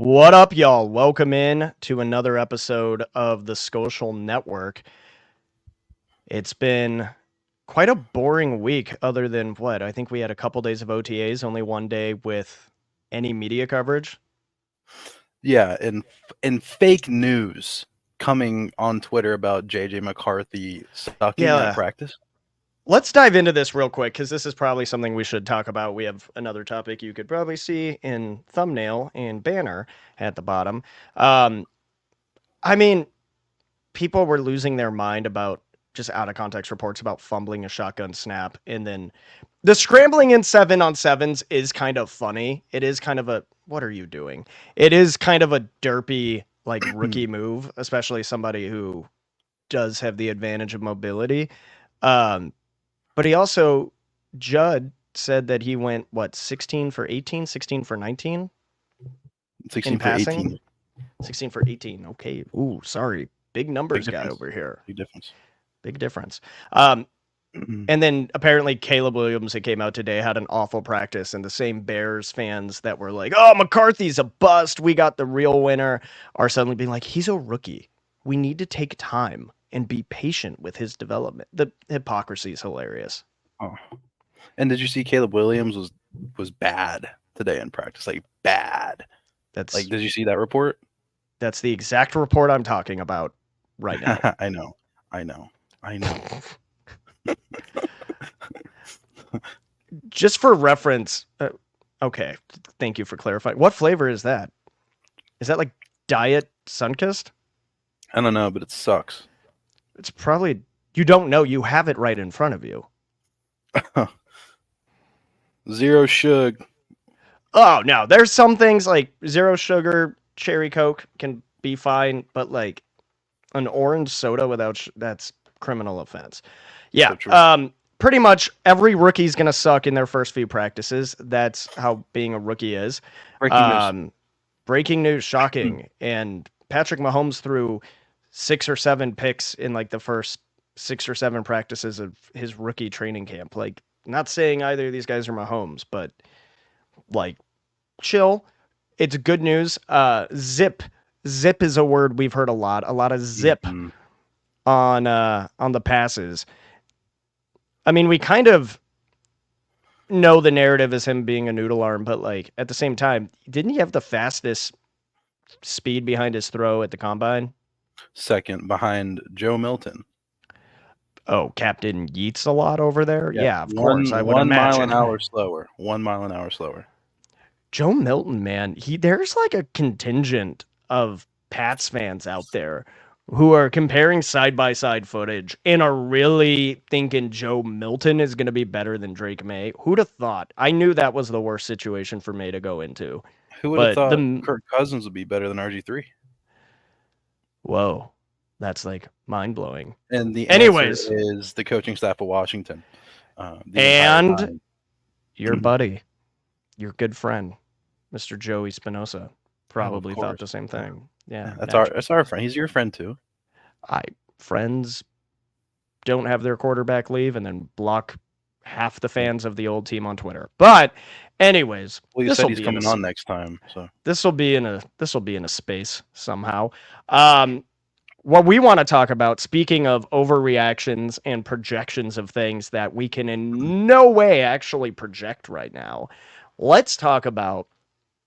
What up, y'all? Welcome in to another episode of the Skolcial Network. It's been quite a boring week, other than what? I think we had a couple days of OTAs, only one day with any media coverage. Yeah, and fake news coming on Twitter about JJ McCarthy sucking at practice. Let's dive into this real quick because this is probably something we should talk about. We have another topic you could probably see in thumbnail and banner at the bottom. I mean, people were losing their mind about just out of context reports about fumbling a shotgun snap. And then the scrambling in 7-on-7s is kind of funny. It is kind of a, what are you doing? It is kind of a derpy, like rookie move, especially somebody who does have the advantage of mobility. But he also, Judd said that he went, 16 for 18, 16 for 19? 16 in for passing? 18. 16 for 18. Okay. Ooh, sorry. Big numbers guy over here. Big difference. And then apparently Caleb Williams, that came out today, had an awful practice, and the same Bears fans that were like, oh, McCarthy's a bust, we got the real winner, are suddenly being like, he's a rookie. We need to take time and be patient with his development. The hypocrisy is hilarious. Oh. And did you see Caleb Williams was bad today in practice? Like, bad. That's like, did you see that report? That's the exact report I'm talking about right now. I know. Just for reference, okay, thank you for clarifying. What flavor is that? Is that like Diet Sunkist? I don't know, but it sucks. It's probably, you don't know, you have it right in front of you. Zero sugar. Oh, no, there's some things like zero sugar, cherry Coke can be fine, but like an orange soda without, that's criminal offense. Yeah, so pretty much every rookie's going to suck in their first few practices. That's how being a rookie is. Breaking news, shocking. And Patrick Mahomes threw 6 or 7 picks in like the first 6 or 7 practices of his rookie training camp. Like, not saying either of these guys are Mahomes, but like, chill. It's good news. Zip is a word we've heard a lot of zip on the passes. I mean, we kind of know the narrative as him being a noodle arm, but like at the same time, didn't he have the fastest speed behind his throw at the combine? Second behind Joe Milton. Oh, Captain Yeats a lot over there? Yeah, of course. I would 1 imagine. mile an hour slower. 1 mile an hour slower. Joe Milton, man, there's like a contingent of Pats fans out there who are comparing side-by-side footage and are really thinking Joe Milton is going to be better than Drake May. Who'd have thought? I knew that was the worst situation for May to go into. Who would have thought Kirk Cousins would be better than RG3? Whoa. That's like mind-blowing. And the answer is the coaching staff of Washington. And your buddy, your good friend, Mr. Joey Spinoza, probably thought the same thing. Yeah, that's our friend. He's your friend too. Friends don't have their quarterback leave and then block half the fans of the old team on Twitter. But anyways, well, you said he's coming on next time, so this will be in a space somehow. What we want to talk about, speaking of overreactions and projections of things that we can in no way actually project right now, let's talk about,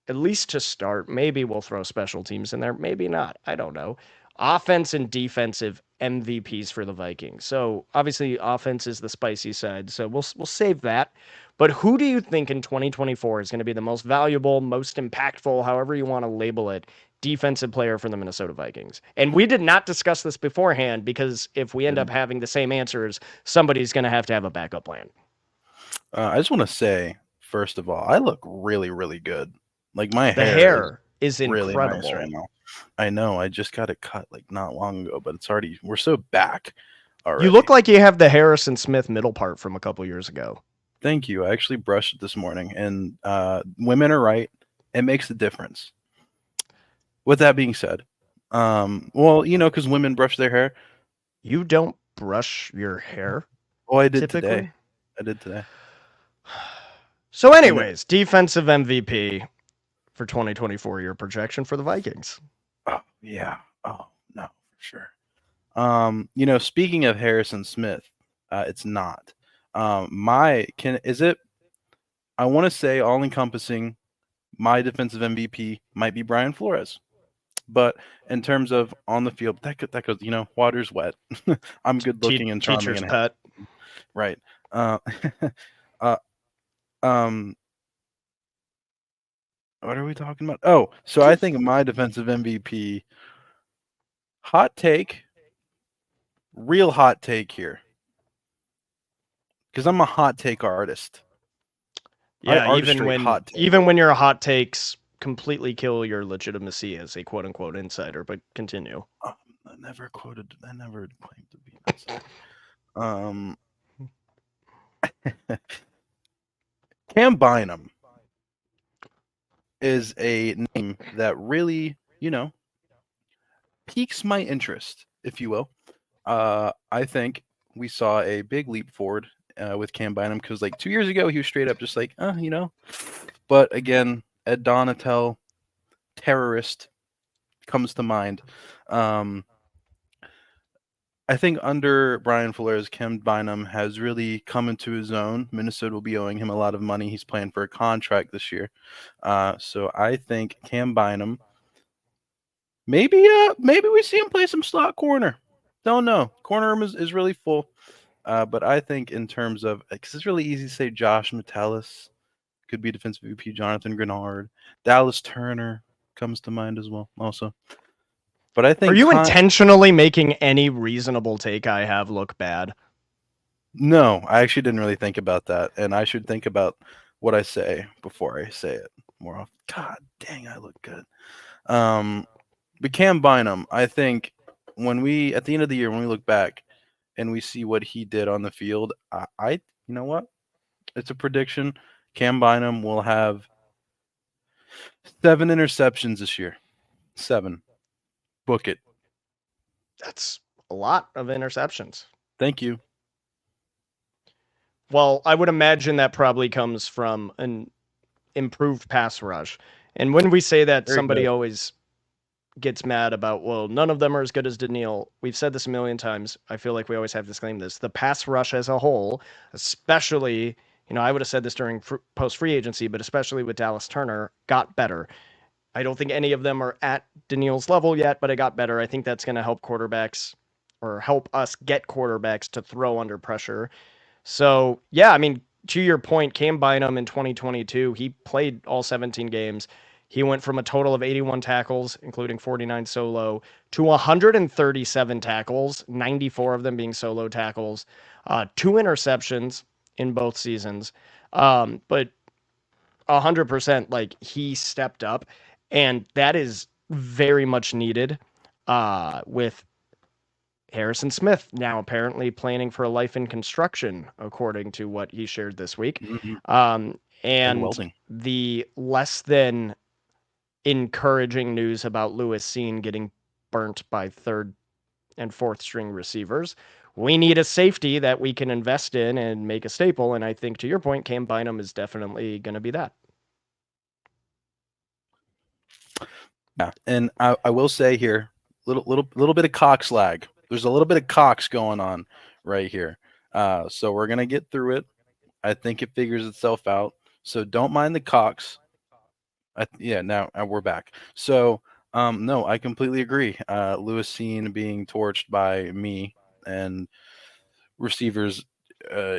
at least to start, maybe we'll throw special teams in there, maybe not, I don't know, offense and defensive MVPs for the Vikings. So obviously offense is the spicy side, so we'll save that. But who do you think in 2024 is going to be the most valuable, most impactful, however you want to label it, defensive player for the Minnesota Vikings? And we did not discuss this beforehand because if we end up having the same answers, somebody's going to have a backup plan. I just want to say, first of all, I look really, really good. Like my hair is really incredible nice right now. I know. I just got it cut like not long ago, but we're so back already. You look like you have the Harrison Smith middle part from a couple years ago. Thank you. I actually brushed it this morning, and women are right. It makes a difference. With that being said, well, because women brush their hair. You don't brush your hair? Oh, I did today. So anyways, defensive MVP for 2024, your projection for the Vikings? Oh, yeah. Oh, no, for sure. Speaking of Harrison Smith, it's not. I want to say all encompassing. My defensive MVP might be Brian Flores, but in terms of on the field, that goes. Water's wet. I'm good looking and charming Teacher's and pet. right. Uh, uh, um, what are we talking about? Oh, so I think my defensive MVP. Hot take. Real hot take here. Because I'm a hot take artist. Yeah, even when your hot takes completely kill your legitimacy as a quote unquote insider, but continue. I never claimed to be an insider. Cam Bynum is a name that really, piques my interest, if you will. I think we saw a big leap forward with Cam Bynum because, 2 years ago, he was straight up just like, But again, Ed Donatel, terrorist, comes to mind. I think under Brian Flores, Cam Bynum has really come into his own. Minnesota will be owing him a lot of money. He's playing for a contract this year. So I think Cam Bynum, maybe we see him play some slot corner. Don't know. Corner room is really full. But I think in terms of, because it's really easy to say Josh Metellus could be defensive VP, Jonathan Grenard, Dallas Turner comes to mind as well also. But I think Are you intentionally making any reasonable take I have look bad? No, I actually didn't really think about that, and I should think about what I say before I say it more often. God dang, I look good. But Cam Bynum, I think at the end of the year when we look back and we see what he did on the field, you know what? It's a prediction. Cam Bynum will have 7 interceptions this year. 7. Book it. That's a lot of interceptions. Thank you. Well, I would imagine that probably comes from an improved pass rush. And when we say that, somebody always gets mad about, well, none of them are as good as Daniil. We've said this a million times. I feel like we always have to disclaim this. The pass rush as a whole, especially, I would have said this during post free agency, but especially with Dallas Turner, got better. I don't think any of them are at Daniil's level yet, but it got better. I think that's going to help quarterbacks or help us get quarterbacks to throw under pressure. So, yeah, I mean, to your point, Cam Bynum in 2022, he played all 17 games. He went from a total of 81 tackles, including 49 solo, to 137 tackles, 94 of them being solo tackles, 2 interceptions in both seasons. But 100%, like, he stepped up, and that is very much needed with Harrison Smith now apparently planning for a life in construction, according to what he shared this week. Mm-hmm. And the less than encouraging news about Lewis Cine getting burnt by third and fourth string receivers. We need a safety that we can invest in and make a staple. And I think, to your point, Cam Bynum is definitely going to be that. Yeah, and I will say here, little bit of Cox lag. There's a little bit of Cox going on right here. So we're gonna get through it. I think it figures itself out. So don't mind the Cox. Now we're back. So no, I completely agree. Lewis Cine being torched by me and receivers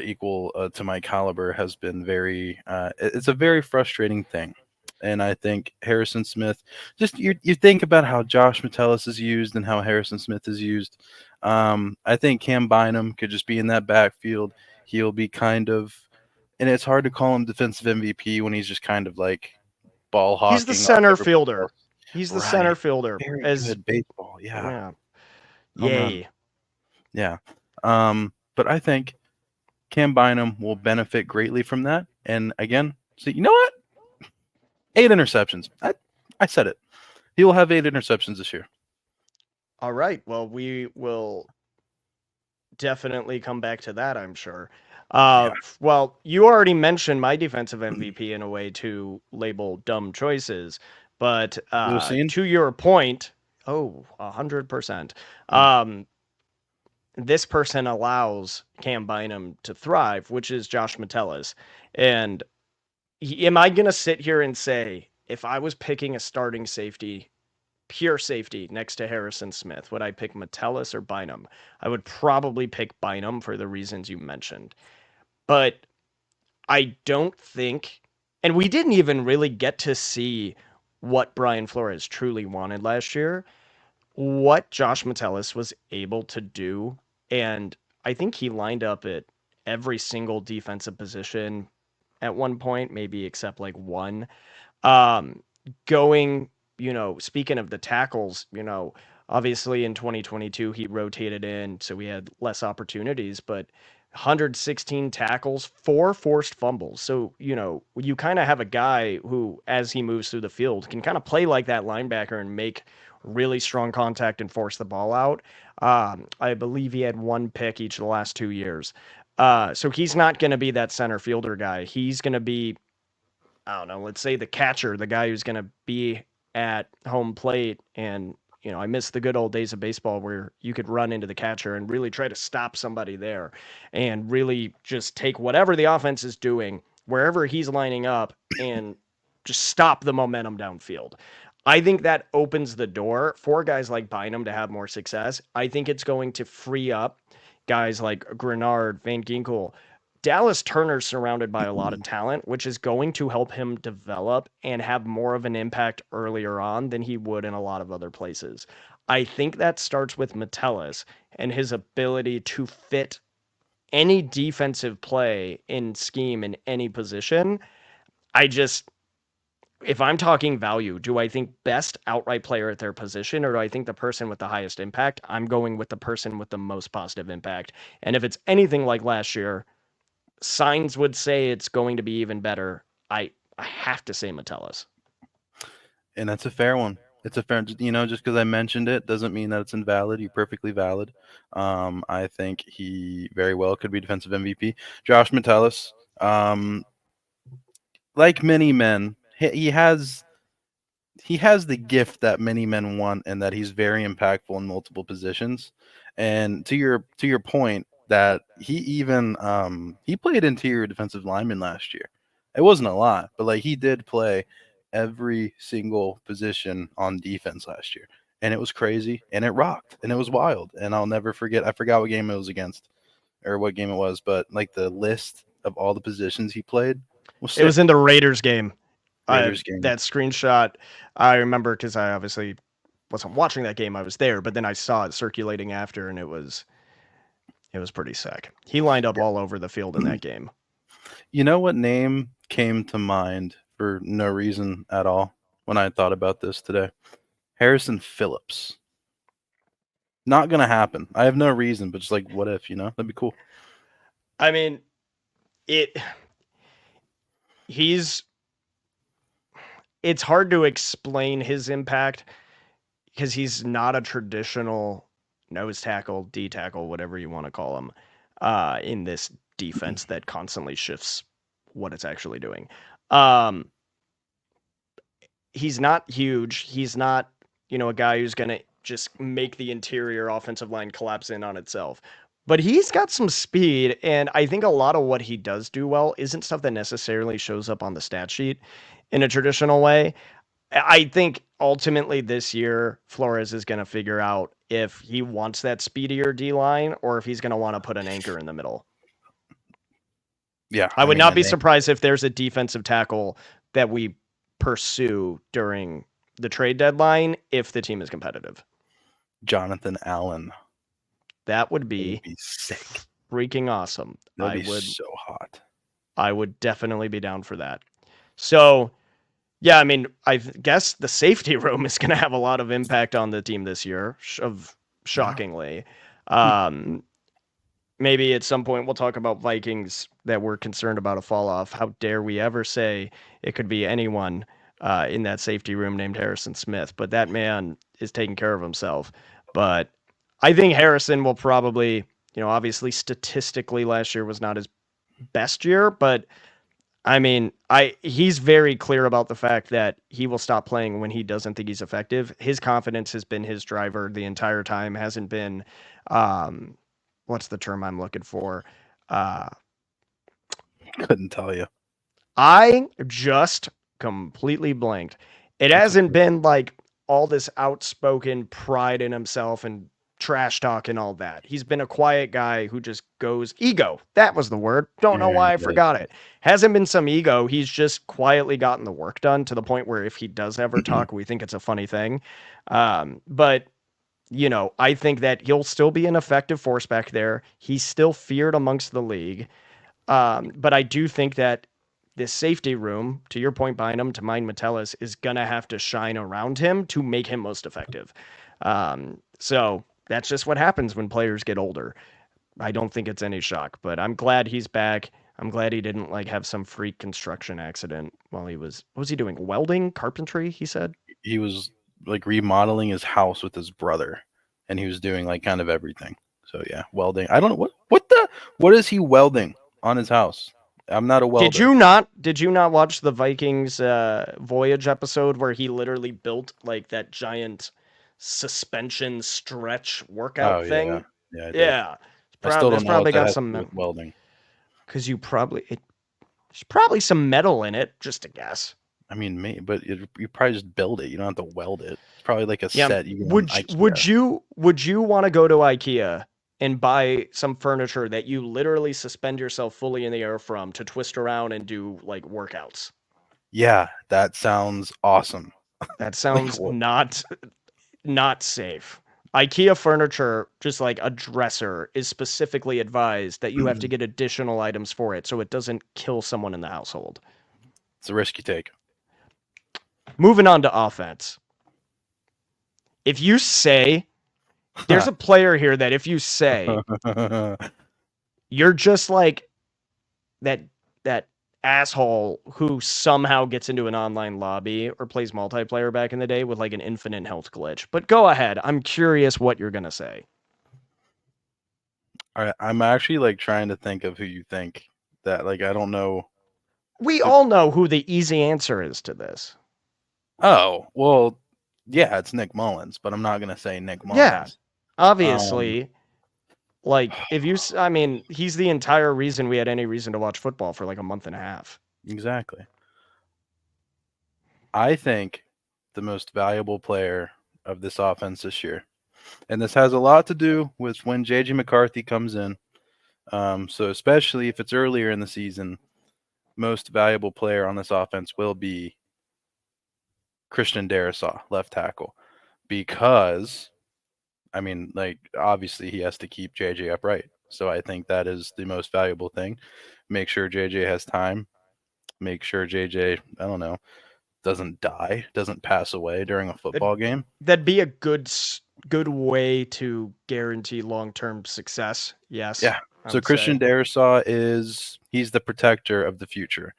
equal to my caliber has been it's a very frustrating thing. And I think Harrison Smith, just you think about how Josh Metellus is used and how Harrison Smith is used. I think Cam Bynum could just be in that backfield. He'll be kind of, and it's hard to call him defensive MVP when he's just kind of like ball hawking. He's the center fielder. He's the center fielder. Very good baseball. Yeah. Yay. Yeah. But I think Cam Bynum will benefit greatly from that. And again, so you know what? 8 interceptions. I said it. He will have 8 interceptions this year. All right. Well, we will definitely come back to that, I'm sure. Well, you already mentioned my defensive MVP in a way to label dumb choices, but to your point, 100%. This person allows Cam Bynum to thrive, which is Josh Metellus. And am I going to sit here and say, if I was picking a starting safety, pure safety next to Harrison Smith, would I pick Metellus or Bynum? I would probably pick Bynum for the reasons you mentioned. But I don't think, and we didn't even really get to see what Brian Flores truly wanted last year, what Josh Metellus was able to do. And I think he lined up at every single defensive position at one point, maybe except like one. Um, going, speaking of the tackles, obviously in 2022 he rotated in, so we had less opportunities, but 116 tackles, 4 forced fumbles. So, you kind of have a guy who, as he moves through the field, can kind of play like that linebacker and make really strong contact and force the ball out. I believe he had 1 pick each of the last 2 years. So he's not going to be that center fielder guy. He's going to be, I don't know, let's say the catcher, the guy who's going to be at home plate. And, I miss the good old days of baseball where you could run into the catcher and really try to stop somebody there and really just take whatever the offense is doing, wherever he's lining up, and just stop the momentum downfield. I think that opens the door for guys like Bynum to have more success. I think it's going to free up guys like Grenard, Van Ginkel. Dallas Turner's surrounded by a lot of talent, which is going to help him develop and have more of an impact earlier on than he would in a lot of other places. I think that starts with Metellus and his ability to fit any defensive play in scheme in any position. If I'm talking value, do I think best outright player at their position, or do I think the person with the highest impact? I'm going with the person with the most positive impact. And if it's anything like last year, signs would say it's going to be even better. I have to say Metellus. And that's a fair one. It's a fair, just because I mentioned it doesn't mean that it's invalid. You're perfectly valid. I think he very well could be defensive MVP. Josh Metellus, like many men, he has the gift that many men want, and that he's very impactful in multiple positions. And to your point, that he even he played interior defensive lineman last year. It wasn't a lot, but like he did play every single position on defense last year, and it was crazy, and it rocked, and it was wild. And I'll never forget. I forgot what game it was against or what game it was, but like the list of all the positions he played was sick. It was in the Raiders game. Raiders game. That screenshot, I remember because I obviously wasn't watching that game. I was there, but then I saw it circulating after, and it was pretty sick. He lined up all over the field in that game. You know what name came to mind for no reason at all when I thought about this today? Harrison Phillips. Not gonna happen. I have no reason, but just like, what if, that'd be cool. I mean, it's hard to explain his impact because he's not a traditional nose tackle, D tackle, whatever you want to call him, in this defense that constantly shifts what it's actually doing. He's not huge. He's not, a guy who's going to just make the interior offensive line collapse in on itself. But he's got some speed, and I think a lot of what he does do well isn't stuff that necessarily shows up on the stat sheet in a traditional way. I think ultimately this year, Flores is going to figure out if he wants that speedier D line or if he's going to want to put an anchor in the middle. Yeah. I would not be surprised if there's a defensive tackle that we pursue during the trade deadline if the team is competitive. Jonathan Allen. That would be sick. Freaking awesome. That'd be so hot. I would definitely be down for that. So, yeah, I mean, I guess the safety room is going to have a lot of impact on the team this year, shockingly. Maybe at some point we'll talk about Vikings that we're concerned about a fall off. How dare we ever say it could be anyone in that safety room named Harrison Smith? But that man is taking care of himself. But I think Harrison will probably, obviously statistically last year was not his best year, but I mean, he's very clear about the fact that he will stop playing when he doesn't think he's effective. His confidence has been his driver the entire time, hasn't been what's the term I'm looking for? Uh Couldn't tell you. I just completely blanked. It hasn't been like all this outspoken pride in himself and trash talk and all that. He's been a quiet guy who just goes ego. That was the word. Don't know why I forgot it. Hasn't been some ego. He's just quietly gotten the work done to the point where if he does ever talk, we think it's a funny thing. But you know, I think that he'll still be an effective force back there. He's still feared amongst the league. But I do think that this safety room, to your point, Bynum, to mine Metellus, is going to have to shine around him to make him most effective. So that's just what happens when players get older. I don't think it's any shock, but I'm glad he's back. I'm glad he didn't like have some freak construction accident while he was, what was he doing? Welding, carpentry, he said? He was like remodeling his house with his brother, and he was doing like kind of everything. So yeah, welding. I don't know what is he welding on his house? I'm not a welder. Did you not watch the Vikings Voyage episode where he literally built like that giant suspension stretch workout thing? Yeah, yeah, I did. Yeah. I still don't know probably what that got has some to do with welding. Because there's probably some metal in it, just a guess. I mean, but you probably just build it. You don't have to weld it. It's probably like a set. Would you want to go to IKEA and buy some furniture that you literally suspend yourself fully in the air from to twist around and do like workouts? Yeah, that sounds awesome. That sounds not safe. IKEA furniture, just like a dresser, is specifically advised that you have to get additional items for it so it doesn't kill someone in the household. It's a risk you take. Moving on to offense. If you say, there's a player here that if you say, you're just like that asshole who somehow gets into an online lobby or plays multiplayer back in the day with like an infinite health glitch. But go ahead. I'm curious what you're going to say. All right, I'm actually like trying to think of who you think that like I don't know. We all know who the easy answer is to this. Oh, well, yeah, it's Nick Mullins, but I'm not going to say Nick Mullins. Yeah, obviously. Like, I mean, he's the entire reason we had any reason to watch football for like a month and a half. Exactly. I think the most valuable player of this offense this year, and this has a lot to do with when J.J. McCarthy comes in. So especially if it's earlier in the season, most valuable player on this offense will be Christian Darrisaw, left tackle, because I mean, like, obviously he has to keep JJ upright. So I think that is the most valuable thing. Make sure JJ has time. Make sure JJ, I don't know, doesn't die, doesn't pass away during a football game. That'd be a good way to guarantee long-term success. Yes. Yeah. So Christian Darrisaw he's the protector of the future.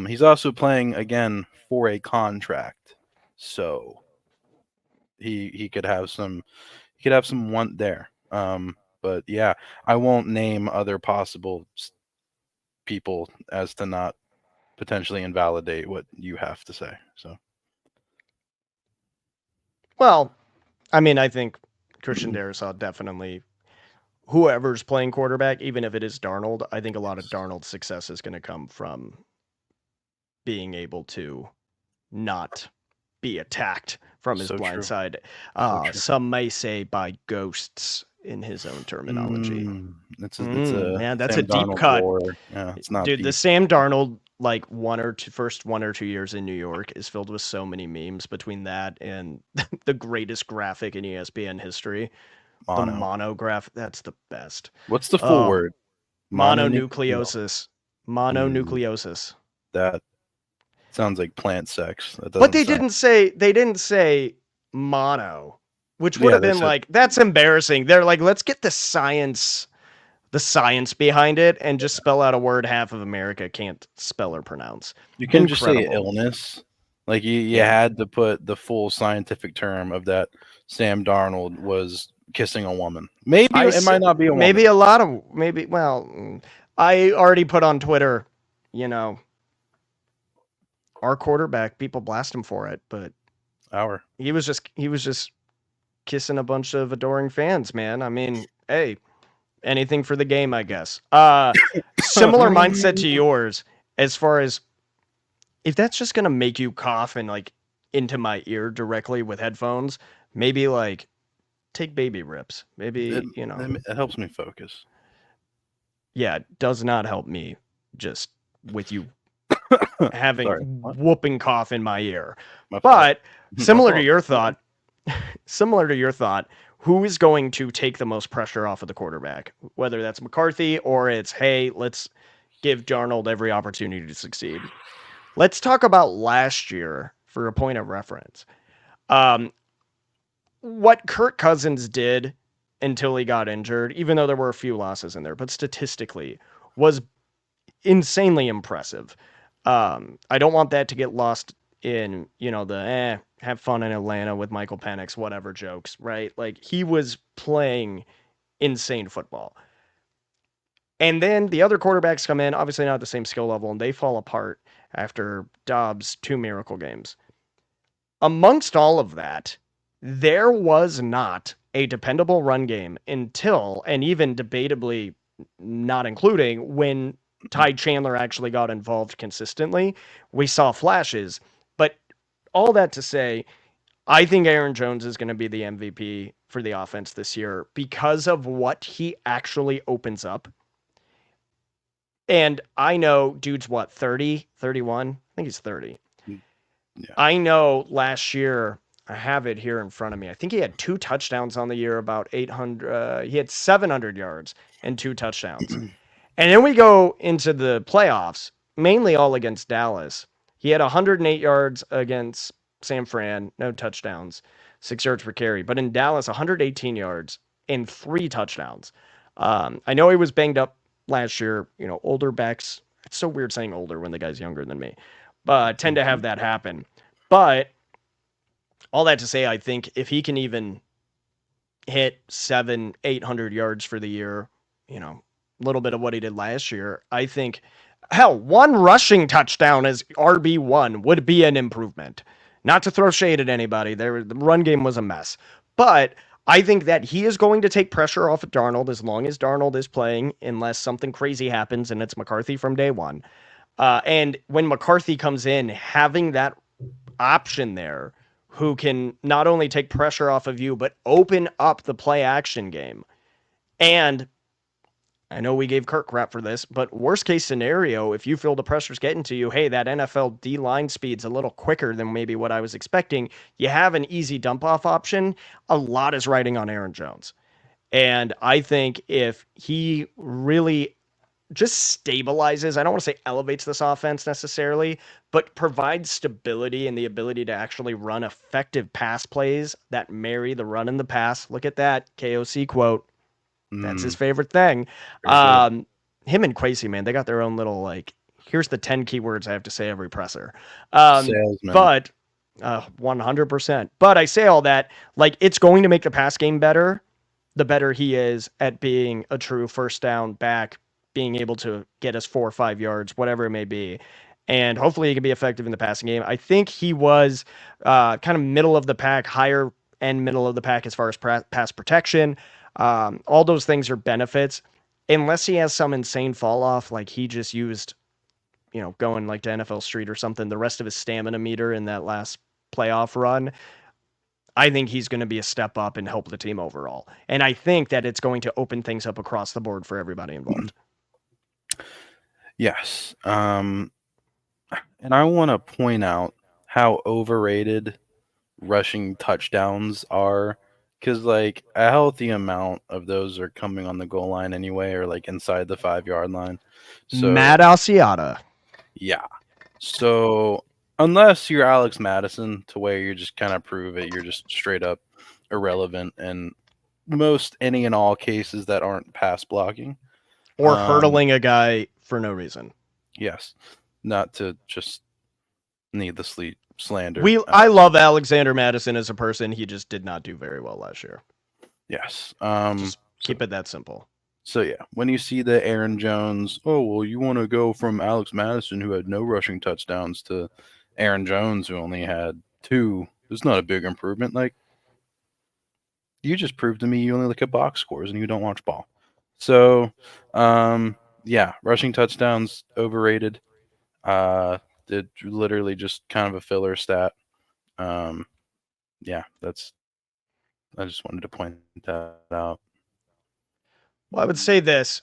He's also playing again for a contract. So he could have some want there. But yeah, I won't name other possible people as to not potentially invalidate what you have to say. So, well, I mean, I think Christian Darrisaw definitely, whoever's playing quarterback, even if it is Darnold, I think a lot of Darnold's success is going to come from being able to not be attacked from his blind side. Some may say by ghosts in his own terminology. Man, that's Sam a deep Darnold cut. Yeah, it's not dude. deep. The Sam Darnold like first 1 or 2 years in New York is filled with so many memes between that and the greatest graphic in ESPN history. The monograph. That's the best. What's the full word? Mononucleosis. Mononucleosis. That sounds like plant sex. But they didn't say mono, which would have been like, that's embarrassing. They're like, let's get the science behind it and just spell out a word half of America can't spell or pronounce. You can just say illness. Like you had to put the full scientific term of that Sam Darnold was kissing a woman. Maybe it might not be a woman. Maybe a lot of, well, I already put on Twitter, you know, our quarterback, people blast him for it, but he was just kissing a bunch of adoring fans, man. I mean, hey, anything for the game, I guess. Similar mindset to yours as far as if that's just gonna make you cough and like into my ear directly with headphones, maybe like take baby rips. Maybe, it helps me focus. Yeah, it does not help me just with you having whooping cough in my ear. But similar to your thought, who is going to take the most pressure off of the quarterback? Whether that's McCarthy or it's, hey, let's give Darnold every opportunity to succeed. Let's talk about last year for a point of reference. What Kirk Cousins did until he got injured, even though there were a few losses in there, but statistically was insanely impressive. I don't want that to get lost in, the have fun in Atlanta with Michael Penix, whatever jokes, right? Like he was playing insane football. And then the other quarterbacks come in, obviously not at the same skill level, and they fall apart after Dobbs' 2 miracle games. Amongst all of that, there was not a dependable run game until, and even debatably not including, when Ty Chandler actually got involved consistently. We saw flashes, but all that to say, I think Aaron Jones is going to be the MVP for the offense this year because of what he actually opens up. And I know dude's what, 30, 31? I think he's 30. Yeah. I know last year, I have it here in front of me. I think he had 2 touchdowns on the year, about 800. He had 700 yards and 2 touchdowns. And then we go into the playoffs, mainly all against Dallas. He had 108 yards against San Fran, no touchdowns, 6 yards per carry. But in Dallas, 118 yards and 3 touchdowns. I know he was banged up last year. Older backs, it's so weird saying older when the guy's younger than me, but tend to have that happen. But all that to say, I think if he can even hit 700-800 yards for the year, a little bit of what he did last year, I think, hell, 1 rushing touchdown as RB1 would be an improvement. Not to throw shade at anybody, the run game was a mess. But I think that he is going to take pressure off of Darnold as long as Darnold is playing, unless something crazy happens and it's McCarthy from day one. And when McCarthy comes in, having that option there who can not only take pressure off of you, but open up the play action game. And I know we gave Kirk crap for this, but worst case scenario, if you feel the pressure's getting to you, hey, that NFL D-line speed's a little quicker than maybe what I was expecting. You have an easy dump-off option. A lot is riding on Aaron Jones. And I think if he really just stabilizes, I don't want to say elevates this offense necessarily, but provides stability and the ability to actually run effective pass plays that marry the run and the pass. Look at that KOC quote. That's his favorite thing. Him and Quasey, man, they got their own little, here's the 10 keywords I have to say every presser. But 100%. But I say all that, it's going to make the pass game better, the better he is at being a true first down back, being able to get us 4 or 5 yards, whatever it may be. And hopefully he can be effective in the passing game. I think he was kind of middle of the pack, higher end middle of the pack as far as pass protection. All those things are benefits. Unless he has some insane fall off, like he just used, going to NFL Street or something, the rest of his stamina meter in that last playoff run, I think he's going to be a step up and help the team overall. And I think that it's going to open things up across the board for everybody involved. Yes. And I want to point out how overrated rushing touchdowns are, because a healthy amount of those are coming on the goal line anyway, or inside the 5-yard line. So Matt Asiata. Yeah. So unless you're Alex Madison, to where you just kind of prove it, you're just straight up irrelevant in most any and all cases that aren't pass blocking. Or hurdling a guy for no reason. Yes. Not to just needlessly slander. I love Alexander Madison as a person. He just did not do very well last year. Yes. Just keep it that simple. So yeah, when you see the Aaron Jones, oh well, you want to go from Alex Madison, who had no rushing touchdowns, to Aaron Jones, who only had 2. It's not a big improvement. Like, you just proved to me you only look at box scores and you don't watch ball. So, yeah, rushing touchdowns overrated. It literally just kind of a filler stat. Yeah, I just wanted to point that out. Well, I would say this.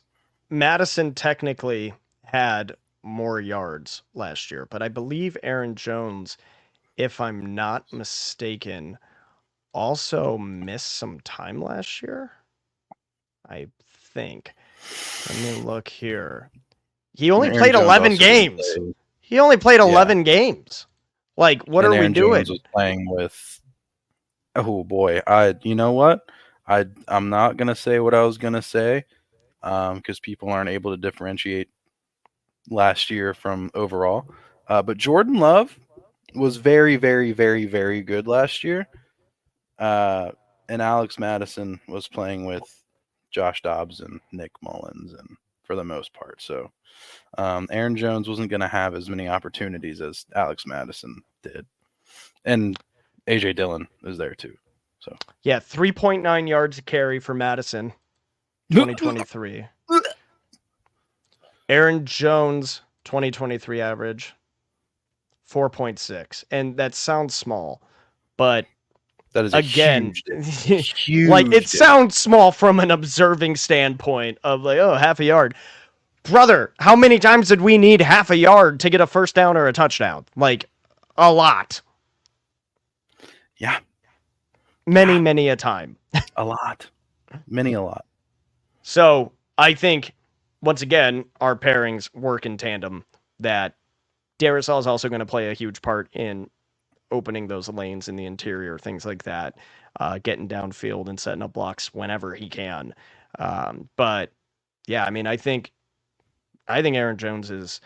Madison technically had more yards last year, but I believe Aaron Jones, if I'm not mistaken, also missed some time last year. I think. Let me look here. He only Aaron played Jones 11 also didn't games. play. He only played Yeah. 11 games. Like, what And are we Aaron doing? Jones was playing with. Oh boy, you know what? I'm not gonna say what I was gonna say, because people aren't able to differentiate last year from overall. But Jordan Love was very, very, very, very good last year. And Alex Madison was playing with Josh Dobbs and Nick Mullins, and for the most part. So Aaron Jones wasn't going to have as many opportunities as Alex Madison did, and AJ Dillon is there too. So yeah, 3.9 yards a carry for Madison, 2023. Aaron Jones, 2023 average, 4.6. And that sounds small, but that is a again, huge like, it difference. sounds small from an observing standpoint of like, oh, half a yard. Brother, how many times did we need half a yard to get a first down or a touchdown? Like, a lot. Yeah. Many a time. A lot. Many a lot. So I think, once again, our pairings work in tandem. That Darrisaw is also going to play a huge part in opening those lanes in the interior, things like that, getting downfield and setting up blocks whenever he can. But yeah, I mean, I think Aaron Jones is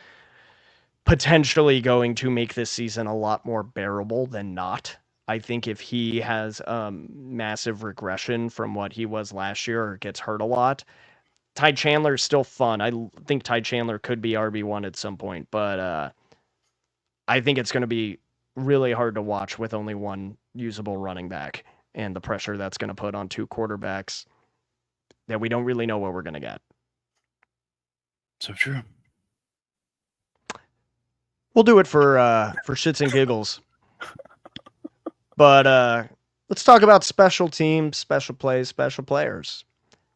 potentially going to make this season a lot more bearable than not. I think if he has massive regression from what he was last year or gets hurt a lot, Ty Chandler is still fun. I think Ty Chandler could be RB1 at some point, but I think it's going to be really hard to watch with only one usable running back and the pressure that's going to put on 2 quarterbacks that we don't really know what we're going to get. So true. We'll do it for shits and giggles. But let's talk about special teams, special plays, special players.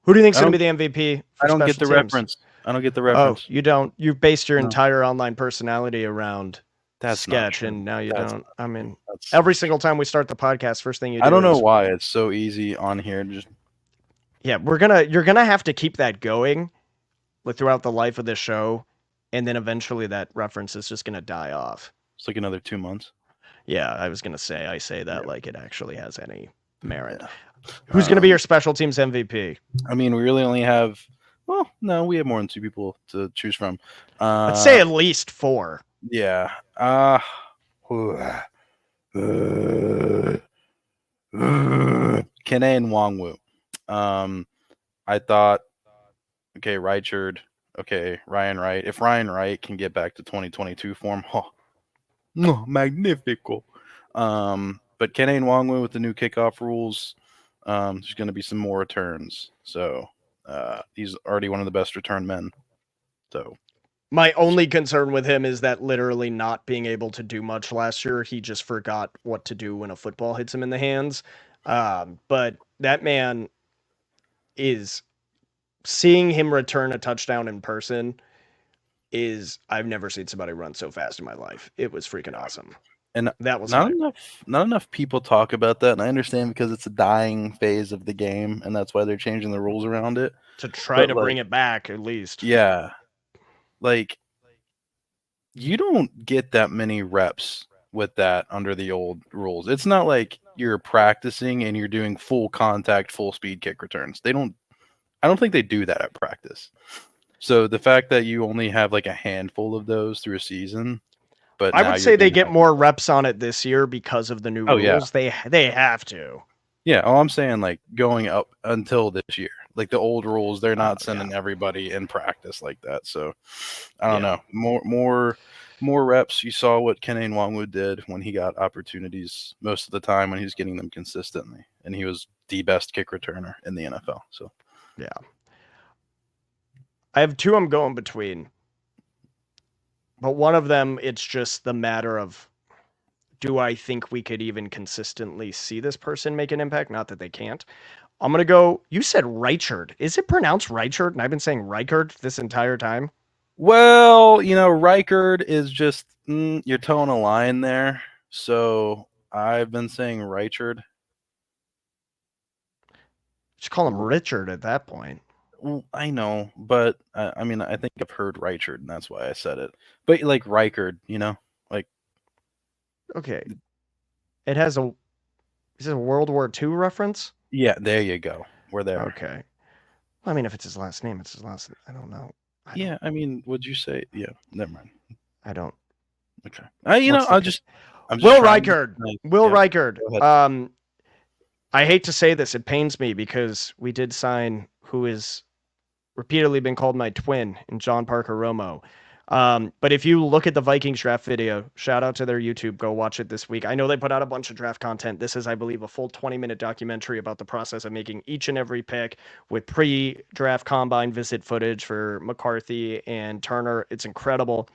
Who do you think is going to be the MVP? I don't get the reference. I don't get the reference. Oh, you don't. You've based your entire online personality around that's sketch, and now you don't. I mean, that's every single time we start the podcast, first thing you do. I don't know why it's so easy on here. Just yeah, you're gonna have to keep that going, throughout the life of this show, and then eventually that reference is just gonna die off. It's like another 2 months. Yeah, I was gonna say. I say that like it actually has any merit. Yeah. Who's gonna be your special teams MVP? I mean, we really only have. Well, no, we have more than 2 people to choose from. Let's say at least 4. Yeah. Kene and Wongwu. I thought, okay, Reichard, okay, Ryan Wright. If Ryan Wright can get back to 2022 form, magnifico. But Kene and Wongwu with the new kickoff rules, there's going to be some more returns. So he's already one of the best return men. So my only concern with him is that literally not being able to do much last year, he just forgot what to do when a football hits him in the hands. But that man is, seeing him return a touchdown in person is, I've never seen somebody run so fast in my life. It was freaking awesome. And that was not enough people talk about that, and I understand because it's a dying phase of the game, and that's why they're changing the rules around it to try to bring it back at least. Yeah, like you don't get that many reps with that under the old rules. It's not like you're practicing and you're doing full contact, full speed kick returns. I don't think they do that at practice. So the fact that you only have like a handful of those through a season. But I would say they get more reps on it this year because of the new rules. Yeah. They have to. Yeah, I'm saying like going up until this year. Like the old rules, they're not sending everybody in practice like that. So I don't know. More reps. You saw what Kenny Nwangwu did when he got opportunities most of the time when he was getting them consistently, and he was the best kick returner in the NFL. So yeah, I have two I'm going between, but one of them it's just the matter of, do I think we could even consistently see this person make an impact? Not that they can't. I'm going to go, you said Reichard. Is it pronounced Reichard? And I've been saying Reichard this entire time. well, Reichard is just you're towing a line there. So I've been saying Reichard. Just call him Richard at that point. Well, I know, but I mean, I think I've heard Reichard, and that's why I said it. But like Reichard, like okay, it has a. Is it a World War II reference? Yeah, there you go. We're there. Okay. Well, I mean, if it's his last name, it's his last name. I don't know. I mean, would you say? Yeah, never mind. I don't. Okay. I'm just Will Reichard. Will yeah. Reichard. I hate to say this, it pains me because we did sign who has repeatedly been called my twin in John Parker Romo. But if you look at the Vikings draft video, shout out to their YouTube, go watch it this week. I know they put out a bunch of draft content. This is, I believe, a full 20-minute documentary about the process of making each and every pick with pre-draft combine visit footage for McCarthy and Turner. It's incredible.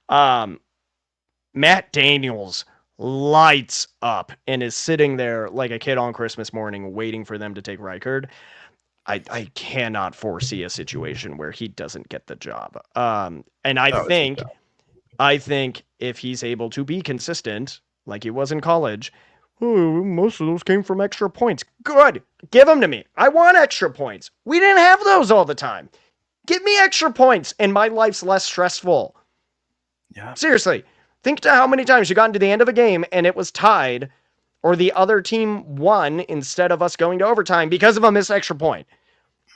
Matt Daniels lights up and is sitting there like a kid on Christmas morning waiting for them to take Reichard. I cannot foresee a situation where he doesn't get the job. And I think if he's able to be consistent, like he was in college, most of those came from extra points. Good. Give them to me. I want extra points. We didn't have those all the time. Give me extra points and my life's less stressful. Yeah. Seriously. Think to how many times you got into the end of a game and it was tied, or the other team won instead of us going to overtime because of a missed extra point.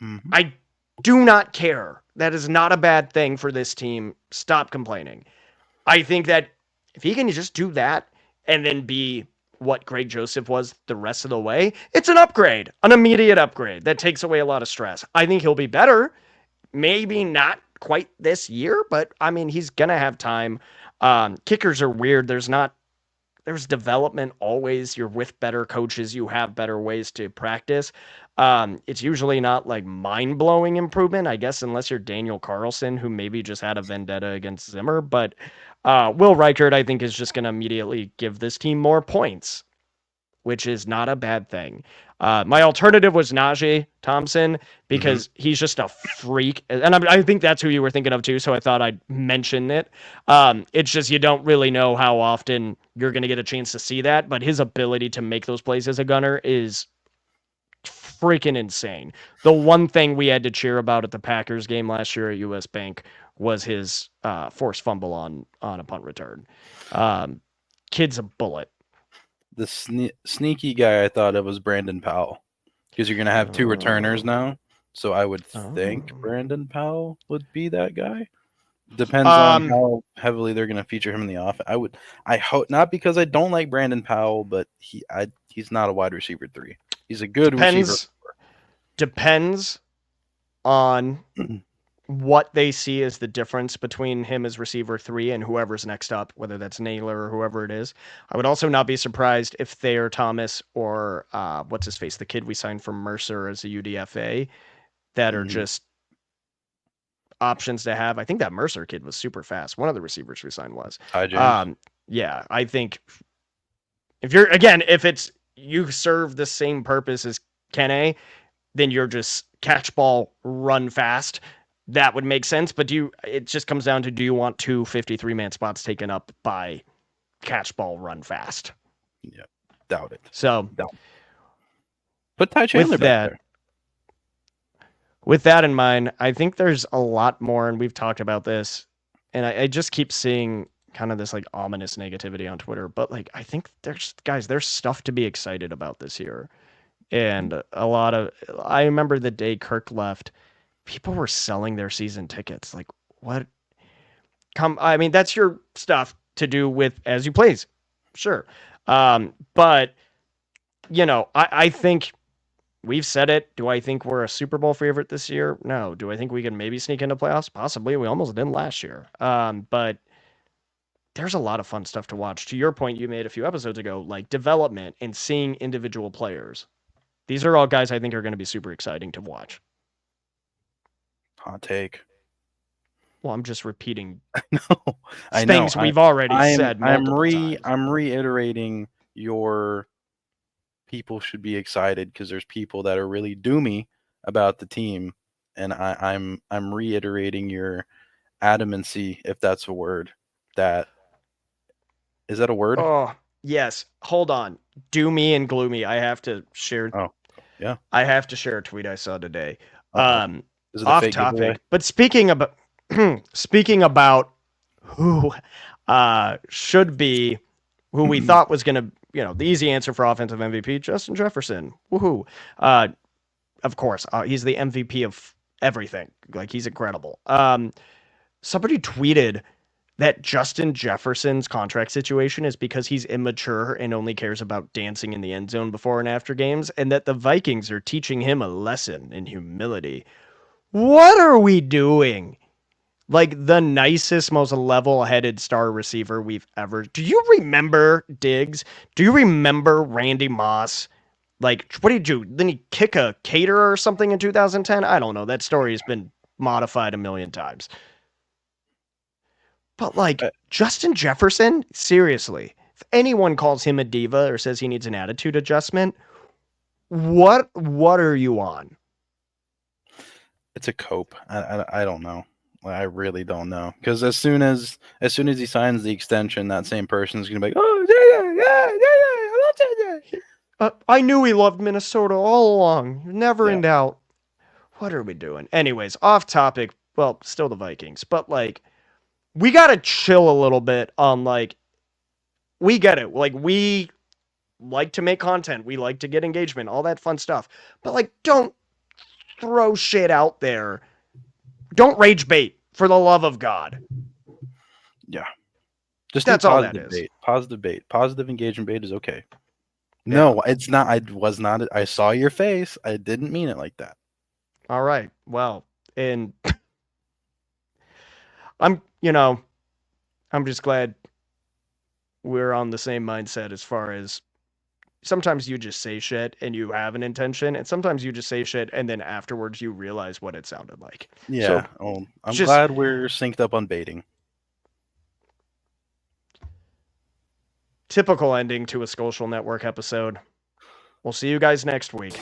Mm-hmm. I do not care. That is not a bad thing for this team. Stop complaining. I think that if he can just do that and then be what Greg Joseph was the rest of the way, it's an upgrade, an immediate upgrade that takes away a lot of stress. I think he'll be better. Maybe not quite this year, but I mean, he's going to have time. Kickers are weird. There's development always. You're with better coaches. You have better ways to practice. It's usually not like mind-blowing improvement, I guess, unless you're Daniel Carlson, who maybe just had a vendetta against Zimmer. But Will Reichard, I think, is just going to immediately give this team more points, which is not a bad thing. My alternative was Najee Thompson because he's just a freak. And I think that's who you were thinking of too, so I thought I'd mention it. It's just you don't really know how often you're going to get a chance to see that, but his ability to make those plays as a gunner is freaking insane. The one thing we had to cheer about at the Packers game last year at US Bank was his forced fumble on a punt return. Kid's a bullet. The sneaky guy I thought of was Brandon Powell, because you're going to have two returners now. So I would think Brandon Powell would be that guy. Depends on how heavily they're going to feature him in the offense. I hope not, because I don't like Brandon Powell, but he's not a wide receiver 3. He's a good receiver 4. Depends on what they see as the difference between him as receiver 3 and whoever's next up, whether that's Naylor or whoever it is. I would also not be surprised if Thayer Thomas or what's his face, the kid we signed from Mercer as a UDFA, that are just options to have. I think that Mercer kid was super fast. One of the receivers we signed was. Hi, James. Yeah, I think if it's you serve the same purpose as Kene, then you're just catch ball, run fast. That would make sense, but it just comes down to, do you want two 53-man spots taken up by catch ball, run fast? Yeah, doubt it. So, put Ty Chandler back there. With that in mind, I think there's a lot more, and we've talked about this, and I just keep seeing kind of this like ominous negativity on Twitter, but like I think there's stuff to be excited about this year. And I remember the day Kirk left, people were selling their season tickets. Like, what? I mean, that's your stuff to do with as you please. Sure. But, I think we've said it. Do I think we're a Super Bowl favorite this year? No. Do I think we can maybe sneak into playoffs? Possibly. We almost didn't last year. But there's a lot of fun stuff to watch. To your point you made a few episodes ago, like development and seeing individual players. These are all guys I think are going to be super exciting to watch. Hot take. Well, I'm just repeating I know. things we've already said multiple times. I'm reiterating your people should be excited because there's people that are really doomy about the team, and I'm reiterating your adamancy, if that's a word. Is that a word? Oh, yes. Hold on. Doomy and gloomy. I have to share. Oh, yeah. I have to share a tweet I saw today. Is it a Off fake topic, giveaway? but speaking about who should be who we thought was going to, the easy answer for offensive MVP, Justin Jefferson. Woohoo. Of course, he's the MVP of everything. Like, he's incredible. Somebody tweeted that Justin Jefferson's contract situation is because he's immature and only cares about dancing in the end zone before and after games, and that the Vikings are teaching him a lesson in humility. What are we doing? Like, the nicest, most level-headed star receiver we've ever. Do you remember Diggs? Do you remember Randy Moss? Like, what did you? Then he kick a caterer or something in 2010? I don't know. That story has been modified a million times. But like Justin Jefferson, seriously, if anyone calls him a diva or says he needs an attitude adjustment, what are you on? It's a cope. I don't know. I really don't know, because as soon as he signs the extension, that same person is gonna be like, oh yeah. I knew he loved Minnesota all along. Never in doubt. What are we doing? Anyways, off topic. Well, still the Vikings, but like, we gotta chill a little bit on like. We get it. Like, we like to make content. We like to get engagement. All that fun stuff. But like, don't throw shit out there. Don't rage bait, for the love of God. Yeah. Just that's all that is. Bait. Positive bait. Positive engagement bait is okay. No, it's not. I was not. I saw your face. I didn't mean it like that. All right. Well, and I'm just glad we're on the same mindset as far as sometimes you just say shit and you have an intention, and sometimes you just say shit and then afterwards you realize what it sounded like. Yeah. So, I'm glad we're synced up on baiting. Typical ending to a Skolcial Network episode. We'll see you guys next week.